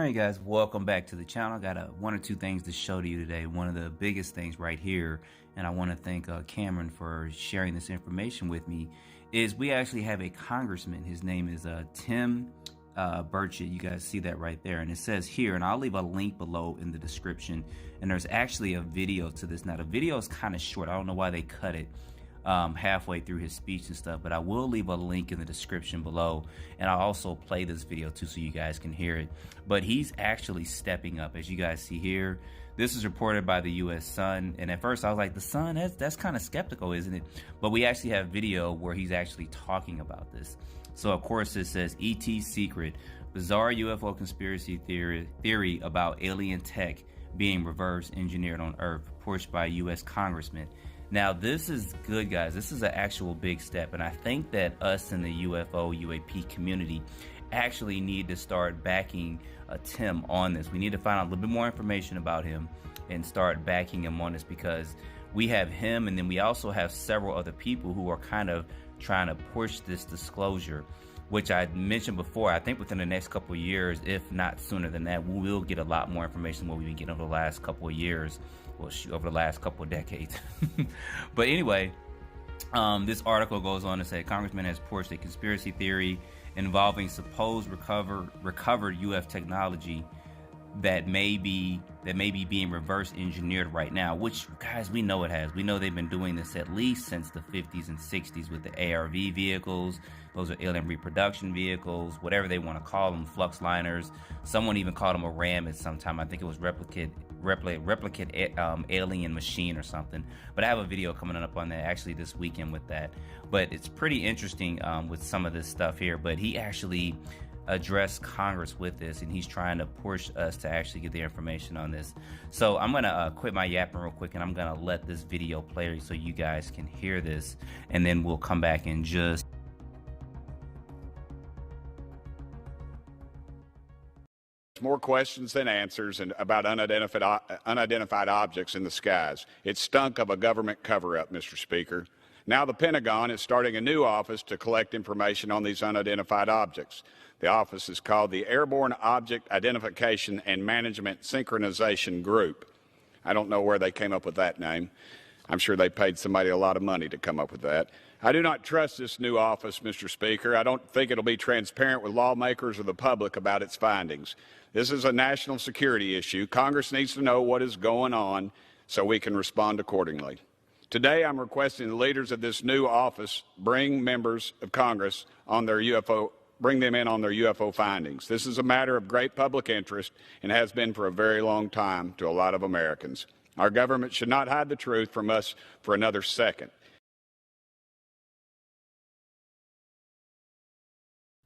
Alright guys, welcome back to the channel. I got one or two things to show to you today. One of the biggest things right here, and I want to thank Cameron for sharing this information with me, is we actually have a congressman. His name is Tim Burchett. You guys see that right there, and it says here, and I'll leave a link below in the description, and there's actually a video to this. Now the video is kind of short. I don't know why they cut it halfway through his speech and stuff, but I will leave a link in the description below, and I'll also play this video too so you guys can hear it. But he's actually stepping up, as you guys see here. This is reported by the US Sun, and at first I was like, the Sun, that's kind of skeptical, isn't it? But we actually have video where he's actually talking about this. So of course it says ET secret, bizarre UFO conspiracy theory about alien tech being reverse engineered on Earth, pushed by US Congressman. Now this is good, guys. This is an actual big step, and I think that us in the UFO UAP community actually need to start backing Tim on this. We need to find out a little bit more information about him and start backing him on this, because we have him, and then we also have several other people who are kind of trying to push this disclosure, which I mentioned before. I think within the next couple of years, if not sooner than that, we will get a lot more information than what we've been getting over the last couple of years. Well, over the last couple of decades. But anyway, this article goes on to say Congressman has pushed a conspiracy theory involving supposed recovered UF technology that may be being reverse engineered right now, which, guys, we know it has. We know they've been doing this at least since the 50s and 60s with the ARV vehicles. Those are alien reproduction vehicles, whatever they want to call them, flux liners. Someone even called them a RAM at some time. I think it was replicate alien machine or something. But I have a video coming up on that actually this weekend with that. But it's pretty interesting with some of this stuff here. But he actually address Congress with this, and he's trying to push us to actually get the information on this. So I'm gonna quit my yapping real quick, and I'm gonna let this video play so you guys can hear this, and then we'll come back and just more questions than answers and about unidentified objects in the skies. It stunk of a government cover-up, Mr. Speaker. Now the Pentagon is starting a new office to collect information on these unidentified objects. The office is called the Airborne Object Identification and Management Synchronization Group. I don't know where they came up with that name. I'm sure they paid somebody a lot of money to come up with that. I do not trust this new office, Mr. Speaker. I don't think it'll be transparent with lawmakers or the public about its findings. This is a national security issue. Congress needs to know what is going on so we can respond accordingly. Today, I'm requesting the leaders of this new office bring members of Congress on their bring them in on their UFO findings. This is a matter of great public interest and has been for a very long time to a lot of Americans. Our government should not hide the truth from us for another second.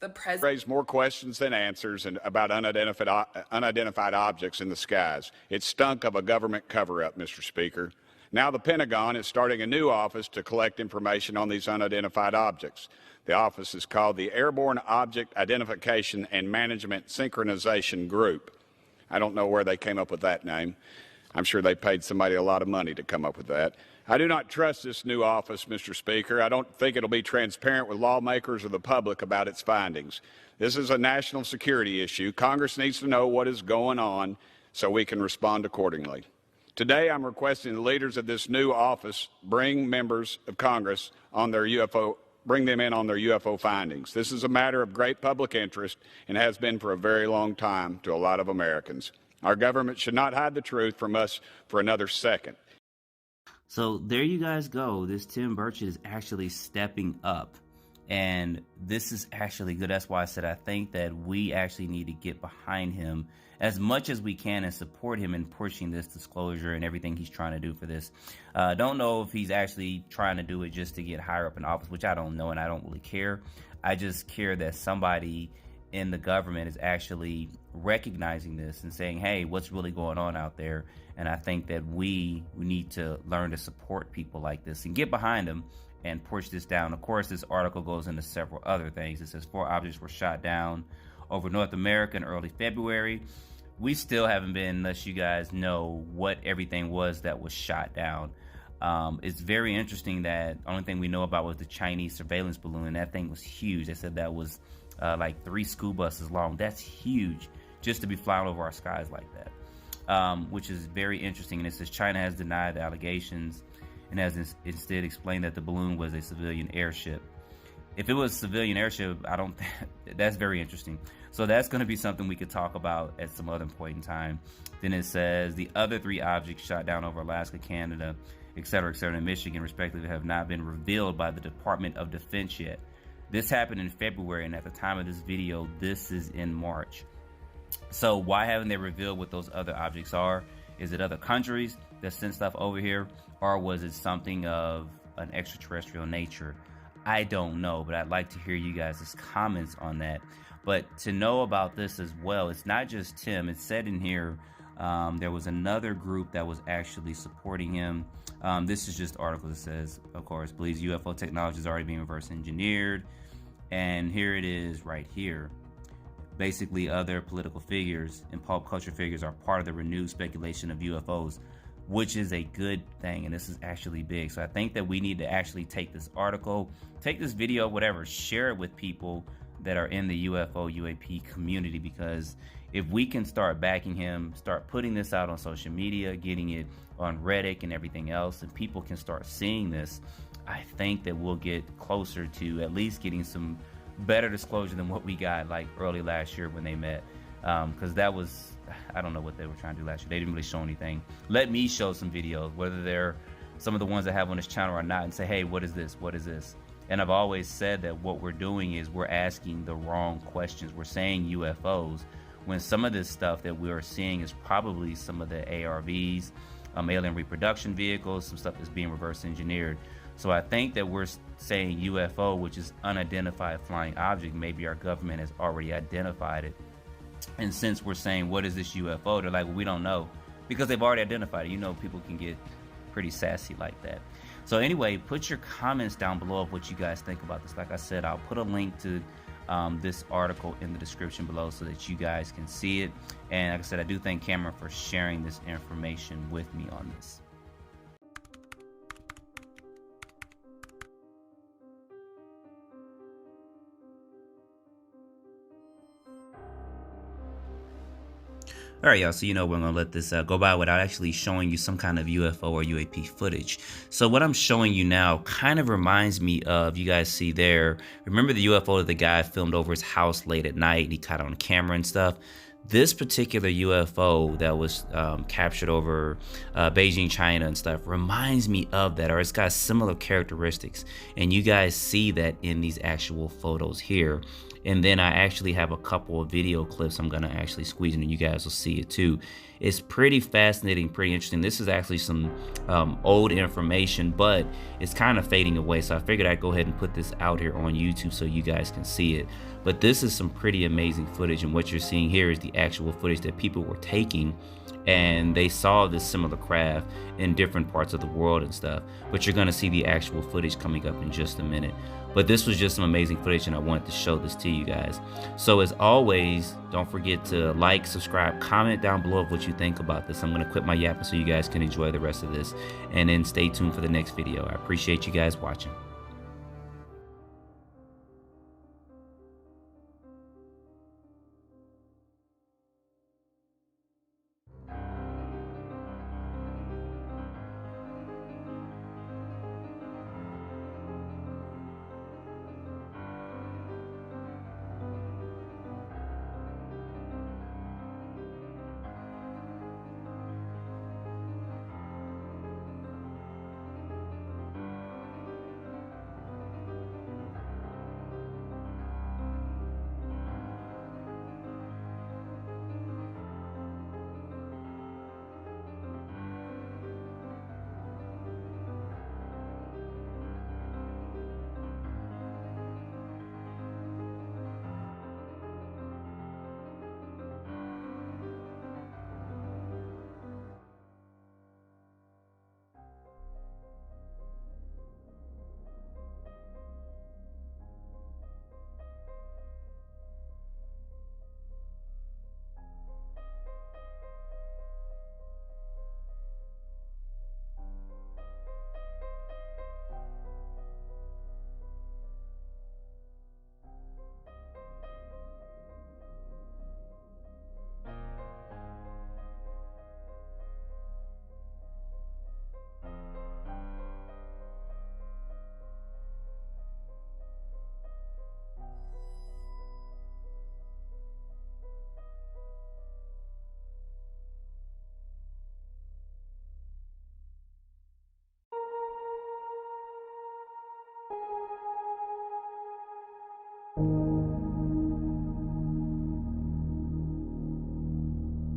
The president raised more questions than answers and about unidentified objects in the skies. It stunk of a government cover-up, Mr. Speaker. Now the Pentagon is starting a new office to collect information on these unidentified objects. The office is called the Airborne Object Identification and Management Synchronization Group. I don't know where they came up with that name. I'm sure they paid somebody a lot of money to come up with that. I do not trust this new office, Mr. Speaker. I don't think it'll be transparent with lawmakers or the public about its findings. This is a national security issue. Congress needs to know what is going on so we can respond accordingly. Today, I'm requesting the leaders of this new office bring members of Congress on their bring them in on their UFO findings. This is a matter of great public interest and has been for a very long time to a lot of Americans. Our government should not hide the truth from us for another second. So there you guys go. This Tim Burchett is actually stepping up, and this is actually good. That's why I said I think that we actually need to get behind him as much as we can and support him in pushing this disclosure and everything he's trying to do for this. Don't know if he's actually trying to do it just to get higher up in office, which I don't know, and I don't really care. I just care that somebody in the government is actually recognizing this and saying, hey, what's really going on out there? And I think that we need to learn to support people like this and get behind them and push this down. Of course, this article goes into several other things. It says 4 objects were shot down over North America in early February. We still haven't been, unless you guys know what everything was that was shot down. It's very interesting that the only thing we know about was the Chinese surveillance balloon, and that thing was huge. They said that was like 3 school buses long. That's huge. just to be flying over our skies like that, which is very interesting. And it says China has denied the allegations and has instead explained that the balloon was a civilian airship. If it was a civilian airship, I don't that's very interesting. So that's going to be something we could talk about at some other point in time. Then it says the other 3 objects shot down over Alaska, Canada, etc., and Michigan, respectively, have not been revealed by the Department of Defense yet. This happened in February, and at the time of this video, this is in March. So why haven't they revealed what those other objects are? Is it other countries that sent stuff over here, or was it something of an extraterrestrial nature? I don't know, but I'd like to hear you guys' comments on that. But to know about this as well, it's not just Tim. It's said in here there was another group that was actually supporting him. This is just an article that says, of course, believes UFO technology is already being reverse engineered. And here it is right here. Basically, other political figures and pop culture figures are part of the renewed speculation of UFOs, which is a good thing, and this is actually big. So I think that we need to actually take this article, take this video, whatever, share it with people that are in the UFO UAP community, because if we can start backing him, start putting this out on social media, getting it on Reddit and everything else, and people can start seeing this, I think that we'll get closer to at least getting some better disclosure than what we got like early last year when they met, because that was, I don't know what they were trying to do last year. They didn't really show anything. Let me show some videos, whether they're some of the ones I have on this channel or not, and say, hey, what is this? What is this? And I've always said that what we're doing is we're asking the wrong questions. We're saying UFOs when some of this stuff that we are seeing is probably some of the ARVs, alien reproduction vehicles, some stuff that's being reverse engineered. So I think that we're saying UFO, which is unidentified flying object. Maybe our government has already identified it. And since we're saying, what is this UFO? They're like, well, we don't know, because they've already identified it. You know, people can get pretty sassy like that. So anyway, put your comments down below of what you guys think about this. Like I said, I'll put a link to this article in the description below so that you guys can see it. And like I said, I do thank Cameron for sharing this information with me on this. All right, y'all, so we're going to let this go by without actually showing you some kind of UFO or UAP footage. So what I'm showing you now kind of reminds me of, you guys see there, remember the UFO that the guy filmed over his house late at night and he caught on camera and stuff? This particular UFO that was captured over Beijing, China and stuff reminds me of that, or it's got similar characteristics. And you guys see that in these actual photos here. And then I actually have a couple of video clips I'm going to actually squeeze in, and you guys will see it too. It's pretty fascinating, pretty interesting. This is actually some old information, but it's kind of fading away. So I figured I'd go ahead and put this out here on YouTube so you guys can see it. But this is some pretty amazing footage, and what you're seeing here is the actual footage that people were taking, and they saw this similar craft in different parts of the world and stuff. But you're going to see the actual footage coming up in just a minute. But this was just some amazing footage, and I wanted to show this to you guys. So as always, don't forget to like, subscribe, comment down below of what you think about this. I'm going to quit my yapping so you guys can enjoy the rest of this. And then stay tuned for the next video. I appreciate you guys watching. you.